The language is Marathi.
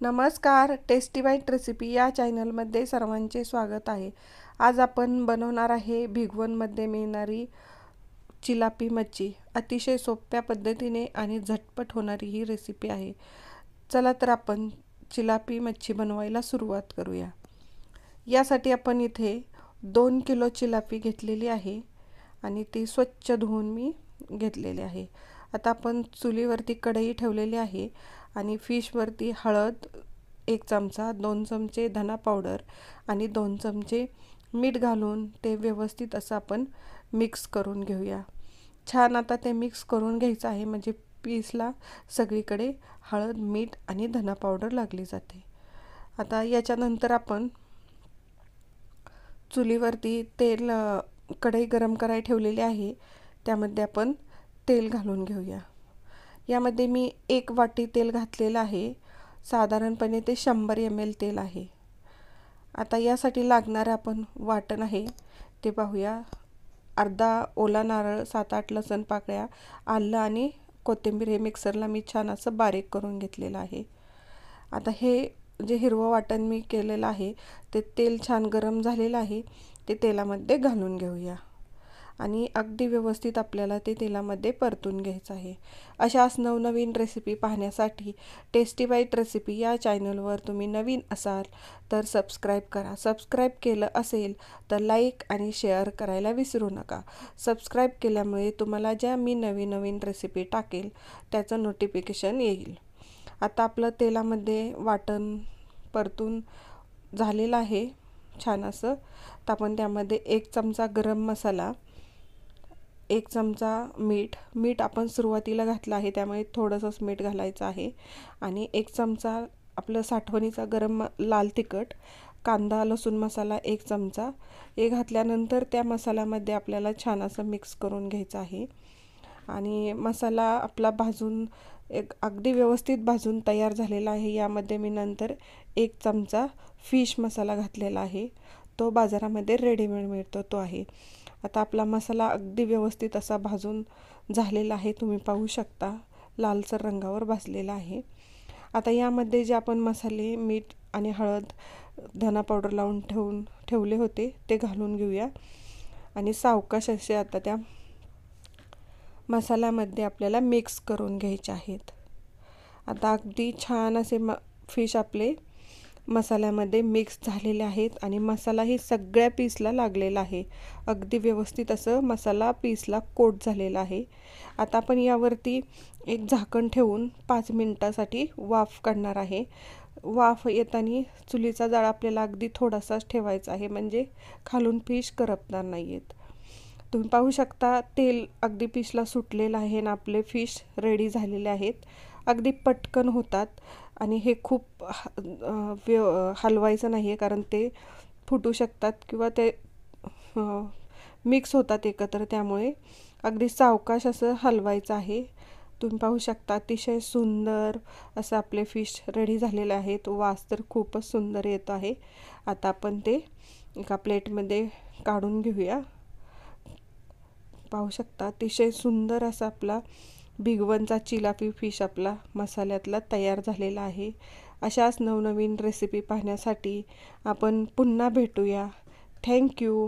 नमस्कार, टेस्टी बाईट रेसिपी या चॅनलमध्ये सर्वांचे स्वागत आहे। आज आपण बनवणार आहे भिगवणमध्ये मिळणारी चिलापी मच्छी। अतिशय सोप्या पद्धतीने आणि झटपट होणारी ही रेसिपी आहे। चला तर आपण चिलापी मच्छी बनवायला सुरुवात करूया। यासाठी आपण इथे 2 किलो चिलापी घेतलेली आहे आणि ती स्वच्छ धुवून मी घेतलेली आहे। आता आपण चुलीवरती कढई ठेवलेली आहे आणि फिशवरती हळद 1 चमचा, 2 चमचे धना पावडर आणि 2 चमचे मीठ घालून ते व्यवस्थित असं आपण मिक्स करून घेऊया। छान आता ते मिक्स करून घ्यायचं आहे, म्हणजे पीसला सगळीकडे हळद, मीठ आणि धना पावडर लागली जाते। आता याच्यानंतर आपण चुलीवरती तेल कढई गरम करायला ठेवलेली आहे, त्यामध्ये आपण तेल घालून घेऊया। यामध्ये मी 1 वाटी तेल घातलेलं आहे। साधारणपणे ते 100 ml तेल आहे। आता यासाठी लागणारे आपण वाटण आहे ते पाहूया। अर्धा ओला नारळ, 7-8 लसूण पाकळ्या, आलं आणि कोथिंबीर हे मिक्सरला मी छान असं बारीक करून घेतलेलं आहे। आता हे जे हिरवं वाटण मी केलेलं आहे ते तेल छान गरम झालेलं आहे, ते तेलामध्ये घालून घेऊया आणि अगदी व्यवस्थित आपल्याला ते तेलामध्ये परतून घ्यायचं आहे। अशाच नवनवीन रेसिपी पाहण्यासाठी टेस्टी बाईट रेसिपी या चॅनलवर तुम्ही नवीन असाल तर सबस्क्राईब करा। सबस्क्राईब केलं असेल तर लाईक आणि शेअर करायला विसरू नका। सबस्क्राईब केल्यामुळे तुम्हाला ज्या मी नवीन रेसिपी टाकेल त्याचं नोटिफिकेशन येईल। आता आपलं तेलामध्ये वाटण परतून झालेलं आहे छान असं। तर आपण त्यामध्ये 1 चमचा गरम मसाला, 1 चमचा मीठ आपण सुरुवातीला घातलं आहे त्यामुळे थोडंसंच मीठ घालायचं आहे आणि 1 चमचा आपलं साठवणीचा गरम लाल तिखट, कांदा लसूण मसाला 1 चमचा हे घातल्यानंतर त्या मसाल्यामध्ये आपल्याला छान असं मिक्स करून घ्यायचं आहे आणि मसाला आपला भाजून अगदी व्यवस्थित भाजून तयार झालेला आहे। यामध्ये मी नंतर 1 चमचा फिश मसाला घातलेला आहे, तो बाजारामध्ये रेडीमेड मिळतो तो आहे। आता आपला मसाला अगदी व्यवस्थित असा भाजून झालेला आहे, तुम्ही पाहू शकता लालसर रंगावर भाजलेला आहे। आता यामध्ये जे आपण मसाले, मीठ आणि हळद, धना पावडर लावून ठेवले होते ते घालून घेऊया आणि सावकाश असे आता त्या मसाल्यामध्ये आपल्याला मिक्स करून घ्यायचे आहेत। आता अगदी छान असे फिश आपले मसाल्यामध्ये मिक्स झालेले आहेत आणि मसालाही सगळ्या पीसला लागलेला आहे। अगदी व्यवस्थित असं मसाला पीसला कोट झालेला आहे। आता आपण यावरती एक झाकण ठेवून 5 मिनिटासाठी वाफ काढणार आहे। वाफ येताना चुलीचा जाळ आपल्याला अगदी थोडासाच ठेवायचा आहे, म्हणजे खालून फिश करपणार नाहीत। तुम्ही पाहू शकता तेल अगदी फिशला सुटलेलं आहे आणि आपले फिश रेडी झालेले आहेत। अगदी पटकन होतात आणि हे खूप हलवायचं नाही आहे, कारण ते फुटू शकतात किंवा ते मिक्स होतात एकत्र, त्यामुळे अगदी सावकाश असं हलवायचं आहे। तुम्ही पाहू शकता अतिशय सुंदर असं आपले फिश रेडी झालेले आहेत। वास तर खूपच सुंदर येतो आहे। आता आपण ते एका प्लेटमध्ये काढून घेऊया। पाहू शकता अतिशय सुंदर असा आपला भिगवणचा चिलापी फिश आपला मसाल्यातला तयार झालेला आहे। अशाच नवनवीन रेसिपी पाहण्यासाठी आपण पुन्हा भेटूया। थँक्यू।